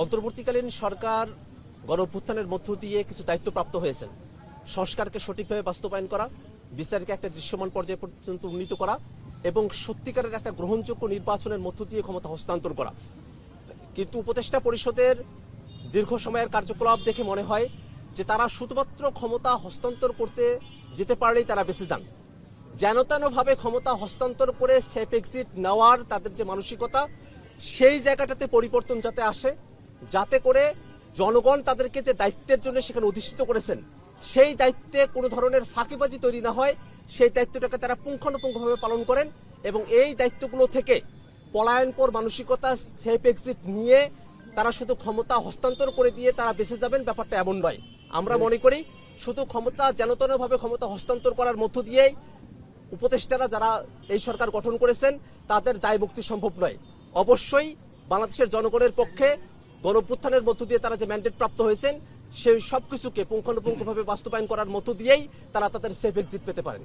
অন্তর্বর্তীকালীন সরকার গণঅভ্যুত্থানের মধ্য দিয়ে কিছু দায়িত্বপ্রাপ্ত হয়েছেন। সংস্কারকে সঠিকভাবে বাস্তবায়ন করা, বিচারকে একটা দৃশ্যমান পর্যায়ে পর্যন্ত উন্নীত করা এবং সত্যিকারের একটা গ্রহণযোগ্য নির্বাচনের মধ্য দিয়ে ক্ষমতা হস্তান্তর করা। কিন্তু উপদেষ্টা পরিষদের দীর্ঘ সময়ের কার্যকলাপ দেখে মনে হয় যে তারা শুধুমাত্র ক্ষমতা হস্তান্তর করতে যেতে পারলেই তারা বেঁচে যান। যেনতেনভাবে ক্ষমতা হস্তান্তর করে সেফ এক্সিট নেওয়ার তাদের যে মানসিকতা, সেই জায়গাটাতে পরিবর্তন যাতে আসে, যাতে করে জনগণ তাদেরকে যে দায়িত্বের জন্য সেখানে অধিষ্ঠিত করেছেন সেই দায়িত্বে কোনো ধরনের ফাঁকিবাজি তৈরি না হয়, সেই দায়িত্বটাকে তারা পুঙ্খানুপুঙ্খভাবে পালন করেন এবং এই দায়িত্বগুলো থেকে পলায়নপর মানসিকতা, সেফ এক্সিট নিয়ে তারা শুধু ক্ষমতা হস্তান্তর করে দিয়ে তারা বেঁচে যাবেন, ব্যাপারটা এমন নয়। আমরা মনে করি শুধু ক্ষমতা যেনতেনভাবে ক্ষমতা হস্তান্তর করার মধ্য দিয়েই উপদেষ্টারা যারা এই সরকার গঠন করেছেন তাদের দায় মুক্তি সম্ভব নয়। অবশ্যই বাংলাদেশের জনগণের পক্ষে গণঅভ্যুত্থানের মধ্য দিয়ে তারা যে ম্যান্ডেট প্রাপ্ত হয়েছেন সেই সবকিছুকে পুঙ্খানুপুঙ্খভাবে বাস্তবায়ন করার মধ্য দিয়েই তারা তাদের সেফ এক্সিট পেতে পারেন।